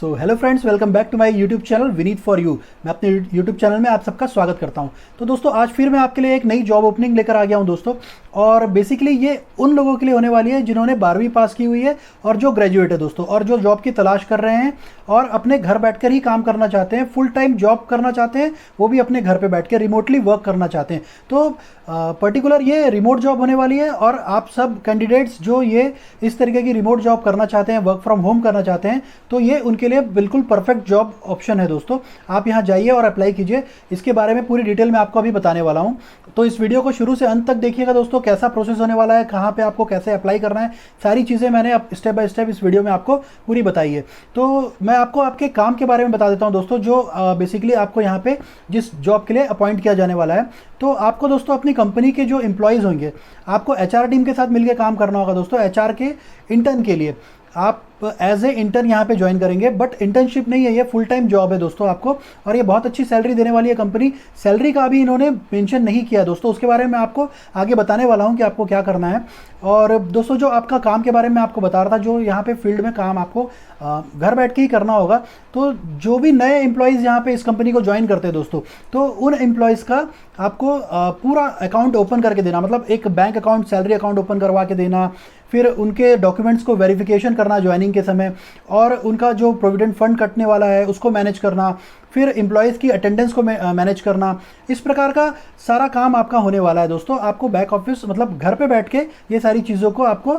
So hello friends, welcome back to my YouTube channel Vineet for you. मैं अपने YouTube channel में आप सबका स्वागत करता हूं। तो दोस्तों, आज फिर मैं आपके लिए एक नई जॉब ओपनिंग लेकर आ गया हूं दोस्तों। और बेसिकली ये उन लोगों के लिए होने वाली है जिन्होंने 12वीं पास की हुई है और जो ग्रेजुएट है दोस्तों, और जो जॉब की तलाश कर रहे हैं और अपने घर बैठकर ही काम करना चाहते हैं, फुल टाइम जॉब करना चाहते हैं, वो भी अपने घर पे बैठ के रिमोटली वर्क करना चाहते हैं। तो पर्टिकुलर ये रिमोट जॉब होने वाली है और आप सब कैंडिडेट्स जो ये इस तरीके की रिमोट जॉब करना चाहते हैं, वर्क फ्रॉम होम करना चाहते हैं, तो ये उनके लिए बिल्कुल परफेक्ट जॉब ऑप्शन है दोस्तों। आप यहाँ जाइए और अप्लाई कीजिए। इसके बारे में पूरी डिटेल में आपको अभी बताने वाला हूँ, तो इस वीडियो को शुरू से अंत तक देखिएगा दोस्तों। कैसा प्रोसेस होने वाला है, कहाँ पे आपको कैसे अप्लाई करना है, सारी चीज़ें मैंने अब स्टेप बाय स्टेप इस वीडियो में आपको पूरी बताई है। तो मैं आपको आपके काम के बारे में बता देता हूँ दोस्तों, जो बेसिकली आपको यहाँ पे जिस जॉब के लिए अपॉइंट किया जाने वाला है। तो आपको दोस्तों अपनी कंपनी के जो एम्प्लॉयज़ होंगे, आपको एचआर टीम के साथ मिलकर काम करना होगा दोस्तों। एचआर के इंटर्न के लिए आप एज ए इंटर्न यहाँ पे ज्वाइन करेंगे, बट इंटर्नशिप नहीं है, ये फुल टाइम जॉब है दोस्तों आपको, और ये बहुत अच्छी सैलरी देने वाली है कंपनी। सैलरी का अभी इन्होंने मेंशन नहीं किया दोस्तों, उसके बारे में मैं आपको आगे बताने वाला हूँ कि आपको क्या करना है। और दोस्तों, जो आपका काम के बारे में आपको बता रहा था, जो यहाँ पे फील्ड में काम आपको घर बैठ के ही करना होगा। तो जो भी नए एम्प्लॉयज़ यहाँ पे इस कंपनी को ज्वाइन करते हैं दोस्तों, तो उन एम्प्लॉयज़ का आपको पूरा अकाउंट ओपन करके देना, मतलब एक bank account, salary account open करवा के देना, फिर उनके डॉक्यूमेंट्स को वेरिफिकेशन करना ज्वाइनिंग के समय, और उनका जो प्रोविडेंट फंड कटने वाला है उसको मैनेज करना, फिर एम्प्लॉयज़ की अटेंडेंस को मैनेज करना। इस प्रकार का सारा काम आपका होने वाला है दोस्तों। आपको बैक ऑफिस, मतलब घर पे बैठ के ये सारी चीज़ों को आपको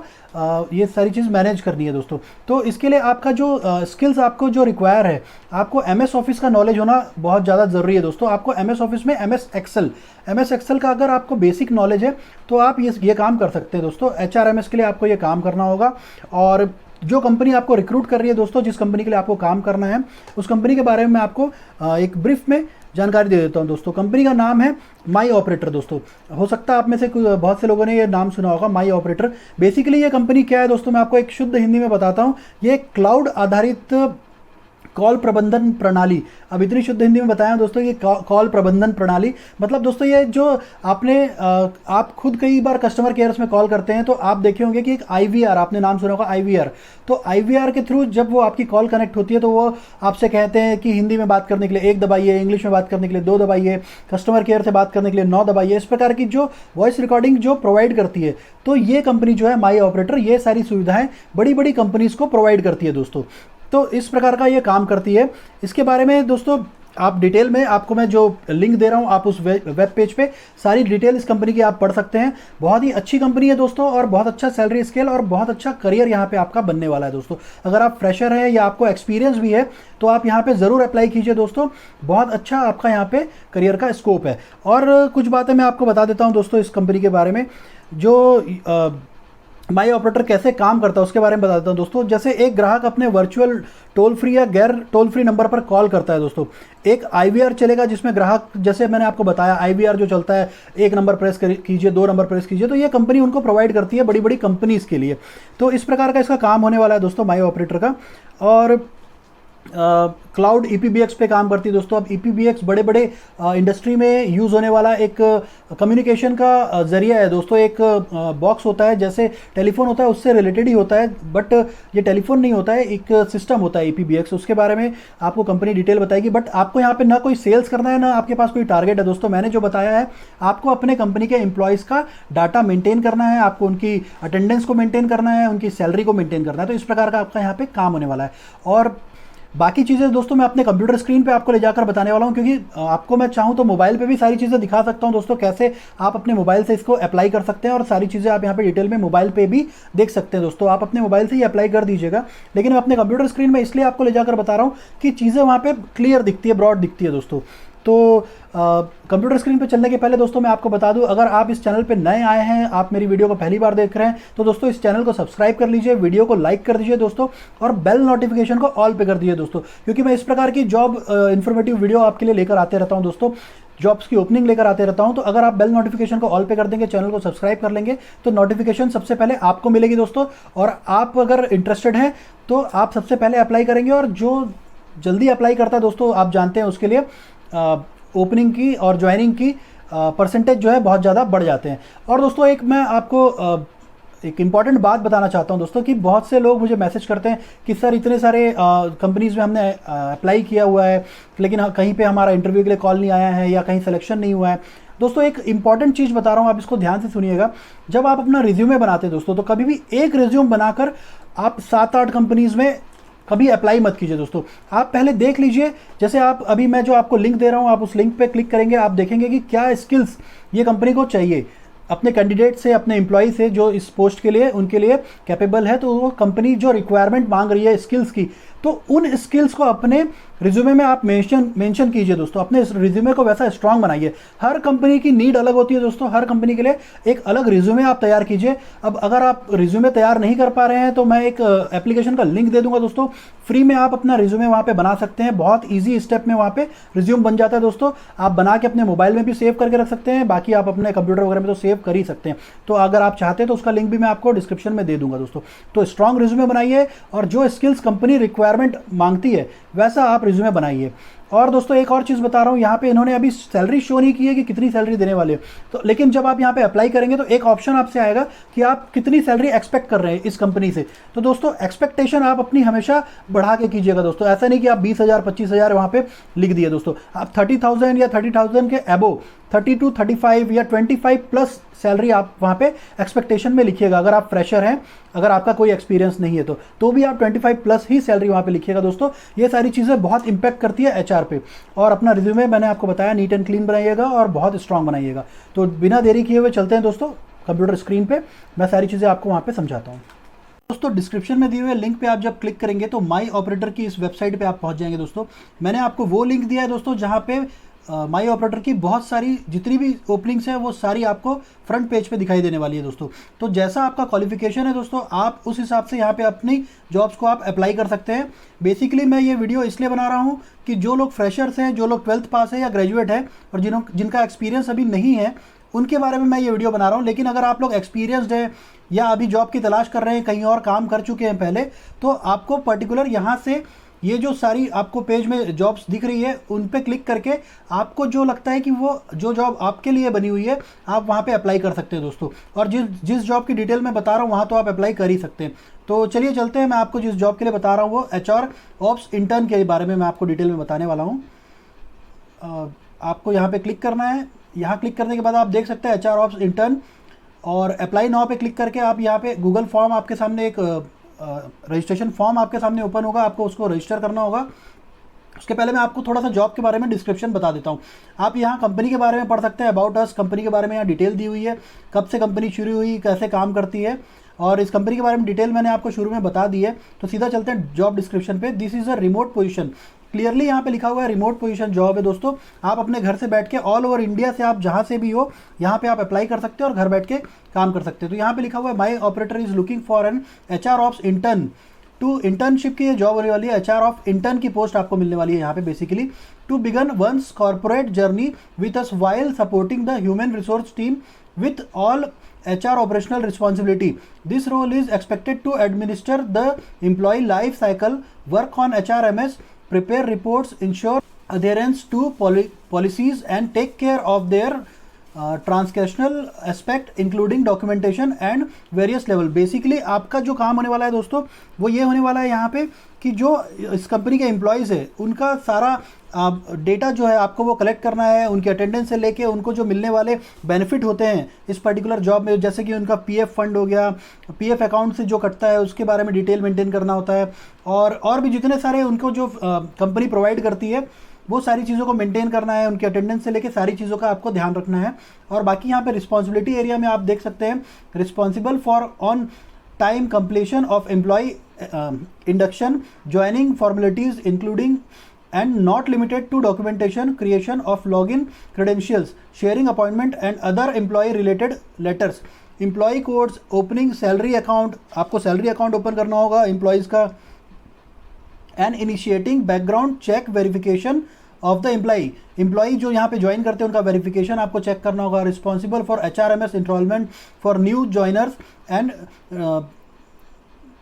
ये सारी चीज़ मैनेज करनी है दोस्तों। तो इसके लिए आपका जो स्किल्स आपको जो रिक्वायर है, आपको एमएस ऑफिस का नॉलेज होना बहुत ज़्यादा ज़रूरी है दोस्तों। आपको एमएस ऑफिस में एमएस एक्सेल का अगर आपको बेसिक नॉलेज है तो आप ये काम कर सकते हैं दोस्तों। एचआरएमएस के लिए आपको ये काम करना होगा। और जो कंपनी आपको रिक्रूट कर रही है दोस्तों, जिस कंपनी के लिए आपको काम करना है, उस कंपनी के बारे में मैं आपको एक ब्रीफ में जानकारी दे देता हूं दोस्तों। कंपनी का नाम है माई ऑपरेटर दोस्तों। हो सकता है आप में से बहुत से लोगों ने ये नाम सुना होगा, माई ऑपरेटर। बेसिकली ये कंपनी क्या है दोस्तों, मैं आपको एक शुद्ध हिंदी में बताता हूँ। ये क्लाउड आधारित कॉल प्रबंधन प्रणाली, अब इतनी शुद्ध हिंदी में बताया दोस्तों, ये कॉल प्रबंधन प्रणाली मतलब दोस्तों, ये जो आप खुद कई बार कस्टमर केयर्स में कॉल करते हैं, तो आप देखे होंगे कि एक आईवीआर, आपने नाम सुना होगा आईवीआर। तो आईवीआर के थ्रू जब वो आपकी कॉल कनेक्ट होती है, तो वो आपसे कहते हैं कि हिंदी में बात करने के लिए 1 दबाइए, इंग्लिश में बात करने के लिए 2 दबाइए, कस्टमर केयर से बात करने के लिए 9 दबाइए। इस प्रकार की जो वॉइस रिकॉर्डिंग जो प्रोवाइड करती है, तो ये कंपनी जो है माई ऑपरेटर, ये सारी सुविधाएं बड़ी बड़ी कंपनीज को प्रोवाइड करती है दोस्तों। तो इस प्रकार का ये काम करती है। इसके बारे में दोस्तों आप डिटेल में, आपको मैं जो लिंक दे रहा हूँ, आप उस वेब पेज पे सारी डिटेल इस कंपनी की आप पढ़ सकते हैं। बहुत ही अच्छी कंपनी है दोस्तों, और बहुत अच्छा सैलरी स्केल और बहुत अच्छा करियर यहाँ पे आपका बनने वाला है दोस्तों। अगर आप फ्रेशर हैं या आपको एक्सपीरियंस भी है, तो आप यहाँ पे ज़रूर अप्लाई कीजिए दोस्तों। बहुत अच्छा आपका यहाँ पे करियर का स्कोप है। और कुछ बातें मैं आपको बता देता हूँ दोस्तों इस कंपनी के बारे में। जो माई ऑपरेटर कैसे काम करता है उसके बारे में बता देता हूँ दोस्तों। जैसे एक ग्राहक अपने वर्चुअल टोल फ्री या गैर टोल फ्री नंबर पर कॉल करता है दोस्तों, एक आईवीआर चलेगा जिसमें ग्राहक, जैसे मैंने आपको बताया, आईवीआर जो चलता है, 1 नंबर प्रेस कीजिए, 2 नंबर प्रेस कीजिए, तो ये कंपनी उनको प्रोवाइड करती है, बड़ी बड़ी कंपनीज के लिए। तो इस प्रकार का इसका काम होने वाला है दोस्तों माई ऑपरेटर का। और क्लाउड ईपीबीएक्स पे काम करती है दोस्तों। अब ईपीबीएक्स बड़े बड़े इंडस्ट्री में यूज़ होने वाला एक कम्युनिकेशन का जरिया है दोस्तों। एक बॉक्स होता है, जैसे टेलीफोन होता है, उससे रिलेटेड ही होता है, बट ये टेलीफोन नहीं होता है, एक सिस्टम होता है ईपीबीएक्स। उसके बारे में आपको कंपनी डिटेल बताएगी, बट आपको यहाँ पे ना कोई सेल्स करना है, ना आपके पास कोई टारगेट है दोस्तों। मैंने जो बताया है, आपको अपने कंपनी के एम्प्लॉयज़ का डाटा मेंटेन करना है, आपको उनकी अटेंडेंस को मेंटेन करना है, उनकी सैलरी को मेंटेन करना है। तो इस प्रकार का आपका यहाँ पे काम होने वाला है। और बाकी चीज़ें दोस्तों मैं अपने कंप्यूटर स्क्रीन पे आपको ले जाकर बताने वाला हूँ, क्योंकि आपको मैं चाहूँ तो मोबाइल पे भी सारी चीज़ें दिखा सकता हूँ दोस्तों, कैसे आप अपने मोबाइल से इसको अप्लाई कर सकते हैं। और सारी चीज़ें आप यहाँ पे डिटेल में मोबाइल पे भी देख सकते हैं दोस्तों। आप अपने मोबाइल से ही अप्लाई कर दीजिएगा, लेकिन मैं अपने कंप्यूटर स्क्रीन में इसलिए आपको ले जाकर बता रहा हूँ कि चीज़ें वहाँ पर क्लियर दिखती है, ब्रॉड दिखती है दोस्तों। तो कंप्यूटर स्क्रीन पर चलने के पहले दोस्तों मैं आपको बता दूं, अगर आप इस चैनल पे नए आए हैं, आप मेरी वीडियो को पहली बार देख रहे हैं, तो दोस्तों इस चैनल को सब्सक्राइब कर लीजिए, वीडियो को लाइक कर दीजिए दोस्तों, और बेल नोटिफिकेशन को ऑल पे कर दीजिए दोस्तों, क्योंकि मैं इस प्रकार की जॉब इन्फॉर्मेटिव वीडियो आपके लिए लेकर आते रहता हूँ दोस्तों। जॉब्स की ओपनिंग लेकर आते रहता हूं। तो अगर आप बेल नोटिफिकेशन को ऑल पे कर देंगे, चैनल को सब्सक्राइब कर लेंगे, तो नोटिफिकेशन सबसे पहले आपको मिलेगी दोस्तों। और आप अगर इंटरेस्टेड हैं तो आप सबसे पहले अप्लाई करेंगे, और जो जल्दी अप्लाई करता है दोस्तों, आप जानते हैं उसके लिए ओपनिंग की और ज्वाइनिंग की परसेंटेज जो है बहुत ज़्यादा बढ़ जाते हैं। और दोस्तों एक मैं आपको एक इम्पॉर्टेंट बात बताना चाहता हूं दोस्तों कि बहुत से लोग मुझे मैसेज करते हैं कि सर इतने सारे कंपनीज़ में हमने अप्लाई किया हुआ है, लेकिन कहीं पे हमारा इंटरव्यू के लिए कॉल नहीं आया है या कहीं सिलेक्शन नहीं हुआ है। दोस्तों एक इंपॉर्टेंट चीज़ बता रहा हूँ, आप इसको ध्यान से सुनिएगा। जब आप अपना रिज्यूमे बनाते हैं दोस्तों, तो कभी भी एक रिज्यूम बनाकर आप 7-8 कंपनीज़ में कभी अप्लाई मत कीजिए दोस्तों। आप पहले देख लीजिए, जैसे आप अभी मैं जो आपको लिंक दे रहा हूँ, आप उस लिंक पे क्लिक करेंगे, आप देखेंगे कि क्या स्किल्स ये कंपनी को चाहिए अपने कैंडिडेट से, अपने एम्प्लॉय से जो इस पोस्ट के लिए उनके लिए कैपेबल है। तो वो कंपनी जो रिक्वायरमेंट मांग रही है स्किल्स की, तो उन स्किल्स को अपने रिज्यूमे में आप मेंशन कीजिए दोस्तों। अपने रिज्यूमे को वैसा स्ट्रांग बनाइए। हर कंपनी की नीड अलग होती है दोस्तों, हर कंपनी के लिए एक अलग रिज्यूमे आप तैयार कीजिए। अब अगर आप रिज्यूमे तैयार नहीं कर पा रहे हैं तो मैं एक एप्लीकेशन का लिंक दे दूंगा दोस्तों, फ्री में आप अपना रिज्यूमे वहाँ पे बना सकते हैं। बहुत ईजी स्टेप में वहाँ पे रिज्यूम बन जाता है दोस्तों। आप बना के अपने मोबाइल में भी सेव करके रख सकते हैं, बाकी आप अपने कंप्यूटर वगैरह में तो सेव कर ही सकते हैं। तो अगर आप चाहते हैं तो उसका लिंक भी मैं आपको डिस्क्रिप्शन में दे दूंगा दोस्तों। तो स्ट्रांग रिज्यूमे बनाइए और जो स्किल्स कंपनी रिक्वायरमेंट मांगती है वैसा आप रिज्यूमे बनाइए। और दोस्तों एक और चीज़ बता रहा हूँ, यहाँ पे इन्होंने अभी सैलरी शो नहीं की है कि कितनी सैलरी देने वाले हैं, तो लेकिन जब आप यहाँ पे अप्लाई करेंगे तो एक ऑप्शन आपसे आएगा कि आप कितनी सैलरी एक्सपेक्ट कर रहे हैं इस कंपनी से। तो दोस्तों एक्सपेक्टेशन आप अपनी हमेशा बढ़ा के कीजिएगा दोस्तों। ऐसा नहीं कि आप 20,000 25,000 वहाँ पे लिख दिए दोस्तों। आप 30,000 या 30,000 के अबो 32, 35 या 25 प्लस सैलरी आप वहाँ पे एक्सपेक्टेशन में लिखिएगा। अगर आप फ्रेशर हैं, अगर आपका कोई एक्सपीरियंस नहीं है तो भी आप 25 प्लस ही सैलरी वहाँ पे लिखिएगा दोस्तों। ये सारी चीज़ें बहुत इंपैक्ट करती है एचआर पे। और अपना रिज्यूमे मैंने आपको बताया नीट एंड क्लीन बनाइएगा और बहुत स्ट्रांग बनाइएगा। तो बिना देरी किए हुए चलते हैं दोस्तों कंप्यूटर स्क्रीन पे, मैं सारी चीज़ें आपको वहाँ पे समझाता हूँ। दोस्तों डिस्क्रिप्शन में दिए हुए लिंक पे आप जब क्लिक करेंगे तो माई ऑपरेटर की इस वेबसाइट पे आप पहुंच जाएंगे दोस्तों। मैंने आपको वो लिंक दिया है दोस्तों जहां पे माई ऑपरेटर की बहुत सारी जितनी भी ओपनिंग्स हैं वो सारी आपको फ्रंट पेज पे दिखाई देने वाली है दोस्तों। तो जैसा आपका क्वालिफिकेशन है दोस्तों, आप उस हिसाब से यहाँ पे अपनी जॉब्स को आप अप्लाई कर सकते हैं। बेसिकली मैं ये वीडियो इसलिए बना रहा हूँ कि जो लोग फ्रेशर्स हैं, जो लोग 12th पास है या ग्रेजुएट है और जिनका एक्सपीरियंस अभी नहीं है, उनके बारे में मैं ये वीडियो बना रहा हूँ। लेकिन अगर आप लोग एक्सपीरियंसड हैं या अभी जॉब की तलाश कर रहे हैं, कहीं और काम कर चुके हैं पहले, तो आपको पर्टिकुलर यहाँ से ये जो सारी आपको पेज में जॉब्स दिख रही है उन पे क्लिक करके आपको जो लगता है कि वो जो जॉब आपके लिए बनी हुई है आप वहाँ पे अप्लाई कर सकते हैं दोस्तों। और जिस जॉब की डिटेल मैं बता रहा हूँ वहाँ तो आप अप्लाई कर ही सकते हैं। तो चलिए चलते हैं, मैं आपको जिस जॉब के लिए बता रहा हूँ वो HR ऑप्स इंटर्न के बारे में मैं आपको डिटेल में बताने वाला हूँ। आपको यहाँ पर क्लिक करना है। यहाँ क्लिक करने के बाद आप देख सकते हैं HR ऑप्स इंटर्न, और अप्लाई नाउ पे क्लिक करके आप यहाँ पे गूगल फॉर्म आपके सामने एक रजिस्ट्रेशन फॉर्म आपके सामने ओपन होगा, आपको उसको रजिस्टर करना होगा। उसके पहले मैं आपको थोड़ा सा जॉब के बारे में डिस्क्रिप्शन बता देता हूँ। आप यहाँ कंपनी के बारे में पढ़ सकते हैं, अबाउट अस कंपनी के बारे में यहाँ डिटेल दी हुई है, कब से कंपनी शुरू हुई, कैसे काम करती है, और इस कंपनी के बारे में डिटेल मैंने आपको शुरू में बता दी है। तो सीधा चलते हैं जॉब डिस्क्रिप्शन पे। This is a remote position, clearly यहाँ पे लिखा हुआ है रिमोट पोजीशन जॉब है दोस्तों। आप अपने घर से बैठ के ऑल ओवर इंडिया से आप जहाँ से भी हो यहाँ पे आप अप्लाई कर सकते हैं और घर बैठ के काम कर सकते हैं। तो यहाँ पे लिखा हुआ है my operator is looking for an HR ops intern to, internship की ये जॉब होने वाली है। HR ऑफ इंटर्न की पोस्ट आपको मिलने वाली है यहाँ पे basically. To begin once corporate journey with us while supporting the human resource team with all HR operational responsibility. This role is expected to administer the employee life cycle, work on HRMS, prepare reports, ensure adherence to policies and take care of their transcriptional aspect including documentation and various level. Basically आपका जो काम होने वाला है दोस्तों वो ये होने वाला है यहाँ पे कि जो इस कंपनी के एम्प्लॉयज़ है उनका सारा डेटा जो है आपको वो कलेक्ट करना है, उनके अटेंडेंस से लेके उनको जो मिलने वाले बेनिफिट होते हैं इस पर्टिकुलर जॉब में, जैसे कि उनका PF फंड हो गया, PF अकाउंट से जो कटता है उसके बारे में डिटेल मेंटेन करना होता है, और भी जितने सारे उनको जो कंपनी प्रोवाइड करती है वो सारी चीज़ों को मेंटेन करना है, उनके अटेंडेंस से लेके सारी चीज़ों का आपको ध्यान रखना है। और बाकी यहाँ पे रिस्पॉन्सिबिलिटी एरिया में आप देख सकते हैं responsible for on time completion of employ induction, joining formalities including and not limited to documentation, creation of login credentials, sharing appointment and other employee related letters, employee codes, opening salary account, आपको salary account open करना होगा employees का, and initiating background check verification of the employee जो यहाँ पे join करते हैं उनका वेरिफिकेशन आपको चेक करना होगा। Responsible for HRMS enrollment for new joiners and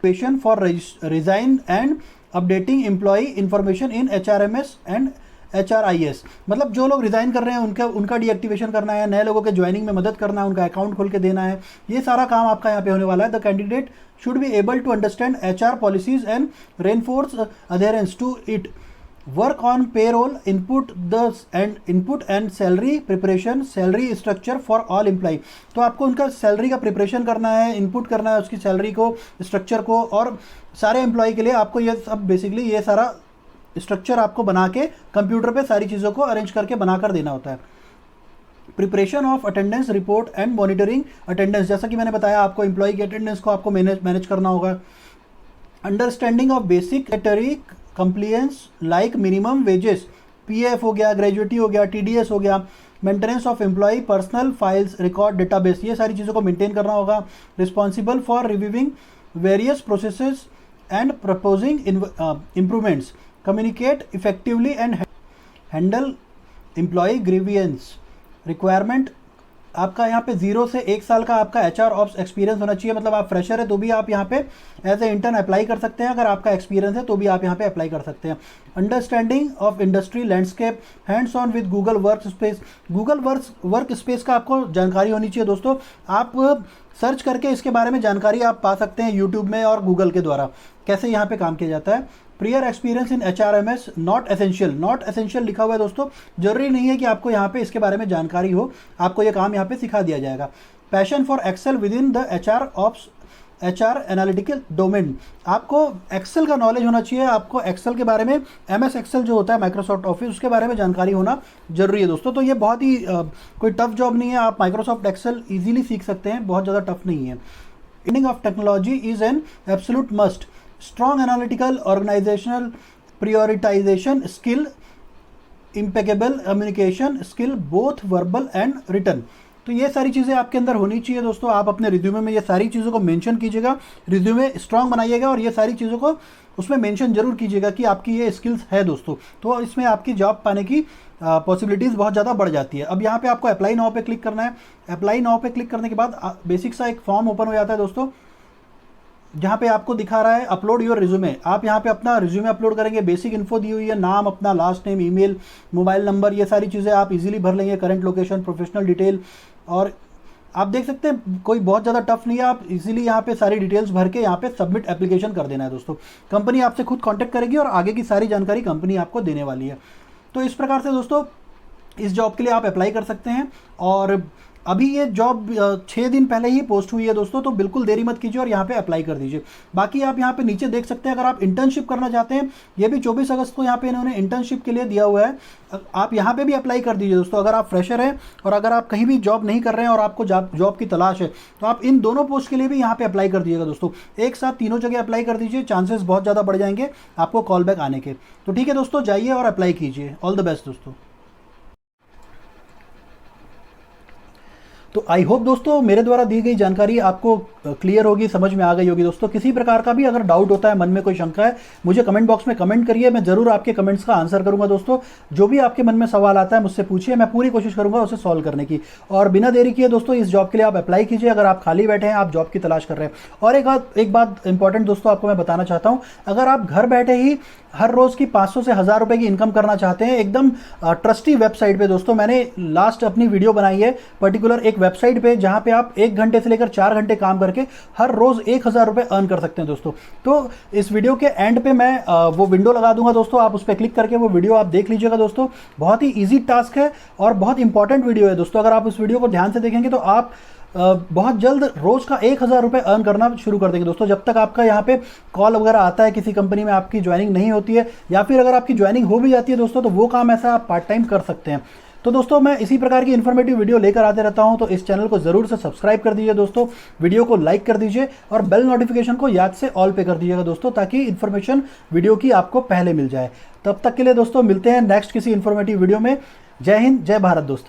patient for resign and updating employee information in HRMS and HRIS, मतलब जो लोग रिज़ाइन कर रहे हैं उनका डीएक्टिवेशन करना है, नए लोगों के ज्वाइनिंग में मदद करना है, उनका अकाउंट खोल के देना है, ये सारा काम आपका यहाँ पे होने वाला है। The candidate should be able to understand HR policies and reinforce adherence to it, work on payroll, input and salary preparation, salary structure for all employ. तो आपको उनका सैलरी का प्रिपरेशन करना है, इनपुट करना है उसकी सैलरी को, स्ट्रक्चर को, और सारे एम्प्लॉय के लिए आपको ये सब बेसिकली ये सारा स्ट्रक्चर आपको बना के कंप्यूटर पे सारी चीज़ों को अरेंज करके बना कर देना होता है। Preparation of attendance report and monitoring attendance, जैसा कि मैंने बताया आपको एम्प्लॉय की अटेंडेंस को आपको मैनेज करना होगा। Understanding of basic compliance like minimum wages, PF हो गया, ग्रेजुएटी हो गया, TDS हो गया, maintenance of employee personal files record database, ये सारी चीज़ों को मेंटेन करना होगा। Responsible for reviewing various processes and proposing improvements, communicate effectively and handle employee grievance. Requirement आपका यहाँ पे 0 से 1 साल का आपका HR ऑप्स एक्सपीरियंस होना चाहिए, मतलब आप फ्रेशर है तो भी आप यहाँ पे एज ए इंटर्न अप्लाई कर सकते हैं, अगर आपका एक्सपीरियंस है तो भी आप यहाँ पे अप्लाई कर सकते हैं। Understanding of industry landscape, hands on with Google work space, Google work space का आपको जानकारी होनी चाहिए दोस्तों। आप सर्च करके इसके बारे में जानकारी आप पा सकते हैं यूट्यूब में और गूगल के द्वारा, कैसे यहाँ पे काम किया जाता है। Prior experience in HRMS not essential, not essential लिखा हुआ है दोस्तों, जरूरी नहीं है कि आपको यहाँ पे इसके बारे में जानकारी हो, आपको ये काम यहाँ पे सिखा दिया जाएगा। Passion for Excel within the HR analytical domain, आपको एक्सेल का नॉलेज होना चाहिए, आपको एक्सेल के बारे में, MS एक्सेल जो होता है माइक्रोसॉफ्ट ऑफिस, उसके बारे में जानकारी होना जरूरी है दोस्तों। तो ये बहुत ही कोई टफ जॉब नहीं है, आप माइक्रोसॉफ्ट एक्सेल ईजिली सीख सकते हैं, बहुत ज़्यादा टफ नहीं है। Ending of technology is an absolute must, strong analytical organizational prioritization skill, impeccable communication skill both verbal and written. तो ये सारी चीज़ें आपके अंदर होनी चाहिए दोस्तों। आप अपने रिज्यूमे में ये सारी चीज़ों को मेंशन कीजिएगा, रिज्यूमे स्ट्रांग बनाइएगा और ये सारी चीज़ों को उसमें मेंशन जरूर कीजिएगा कि आपकी ये स्किल्स है दोस्तों, तो इसमें आपकी जॉब पाने की पॉसिबिलिटीज़ बहुत ज़्यादा बढ़ जाती है। अब यहाँ पे आपको अप्लाई नाउ पे क्लिक करना है। अप्लाई नाउ पे क्लिक करने के बाद बेसिक सा एक फॉर्म ओपन हो जाता है दोस्तों, जहाँ पे आपको दिखा रहा है अपलोड योर रिज्यूमे। आप यहाँ पे अपना रिज्यूमे अपलोड करेंगे, बेसिक इन्फो दी हुई है, नाम अपना, last name, email, mobile number, ये सारी चीज़ें आप इजीली भर लेंगे, करंट लोकेशन, प्रोफेशनल डिटेल, और आप देख सकते हैं कोई बहुत ज़्यादा टफ नहीं है, आप इजीली यहाँ पे सारी डिटेल्स भर के यहाँ पे सबमिट एप्लीकेशन कर देना है दोस्तों। कंपनी आपसे खुद कांटेक्ट करेगी और आगे की सारी जानकारी कंपनी आपको देने वाली है। तो इस प्रकार से दोस्तों इस जॉब के लिए आप अप्लाई कर सकते हैं। और अभी ये जॉब 6 दिन पहले ही पोस्ट हुई है दोस्तों, तो बिल्कुल देरी मत कीजिए और यहाँ पे अप्लाई कर दीजिए। बाकी आप यहाँ पे नीचे देख सकते हैं, अगर आप इंटर्नशिप करना चाहते हैं, ये भी 24 अगस्त को यहाँ पे इन्होंने इंटर्नशिप के लिए दिया हुआ है, आप यहाँ पे भी अप्लाई कर दीजिए दोस्तों। अगर आप फ्रेशर हैं और अगर आप कहीं भी जॉब नहीं कर रहे हैं और आपको जॉब की तलाश है, तो आप इन दोनों पोस्ट के लिए भी यहाँ पे अप्लाई कर दीजिएगा दोस्तों। एक साथ तीनों जगह अप्लाई कर दीजिए, चांसेस बहुत ज़्यादा बढ़ जाएंगे आपको कॉल बैक आने के। तो ठीक है दोस्तों, जाइए और अप्लाई कीजिए। ऑल द बेस्ट दोस्तों। तो आई होप दोस्तों मेरे द्वारा दी गई जानकारी आपको क्लियर होगी, समझ में आ गई होगी दोस्तों। किसी प्रकार का भी अगर डाउट होता है, मन में कोई शंका है, मुझे कमेंट बॉक्स में कमेंट करिए, मैं जरूर आपके कमेंट्स का आंसर करूंगा दोस्तों। जो भी आपके मन में सवाल आता है मुझसे पूछिए, मैं पूरी कोशिश करूंगा उसे सॉल्व करने की। और बिना देरी किए दोस्तों इस जॉब के लिए आप अप्लाई कीजिए, अगर आप खाली बैठे हैं, आप जॉब की तलाश कर रहे हैं। और एक बात इंपॉर्टेंट दोस्तों आपको मैं बताना चाहता हूँ, अगर आप घर बैठे ही हर रोज़ की 500 से 1000 रुपए की इनकम करना चाहते हैं, एकदम ट्रस्टी वेबसाइट पे दोस्तों, मैंने लास्ट अपनी वीडियो बनाई है पर्टिकुलर एक वेबसाइट पे, जहाँ पे आप 1 घंटे से लेकर 4 घंटे काम करके हर रोज़ 1000 रुपये अर्न कर सकते हैं दोस्तों। तो इस वीडियो के एंड पे मैं वो विंडो लगा दूंगा दोस्तों, आप उस पर क्लिक करके वो वीडियो आप देख लीजिएगा दोस्तों। बहुत ही ईजी टास्क है और बहुत इंपॉर्टेंट वीडियो है दोस्तों। अगर आप उस वीडियो को ध्यान से देखेंगे तो आप बहुत जल्द रोज़ का 1000 रुपये अर्न करना शुरू कर देंगे दोस्तों। जब तक आपका यहाँ पे कॉल वगैरह आता है, किसी कंपनी में आपकी ज्वाइनिंग नहीं होती है, या फिर अगर आपकी ज्वाइनिंग हो भी जाती है दोस्तों, तो वो काम ऐसा आप पार्ट टाइम कर सकते हैं। तो दोस्तों मैं इसी प्रकार की इन्फॉर्मेटिव वीडियो लेकर आते रहता हूं, तो इस चैनल को जरूर से सब्सक्राइब कर दीजिए दोस्तों, वीडियो को लाइक कर दीजिए और बेल नोटिफिकेशन को याद से ऑल पे कर दीजिएगा दोस्तों, ताकि इन्फॉर्मेशन वीडियो की आपको पहले मिल जाए। तब तक के लिए दोस्तों मिलते हैं नेक्स्ट किसी इन्फॉर्मेटिव वीडियो में। जय हिंद, जय भारत दोस्तों।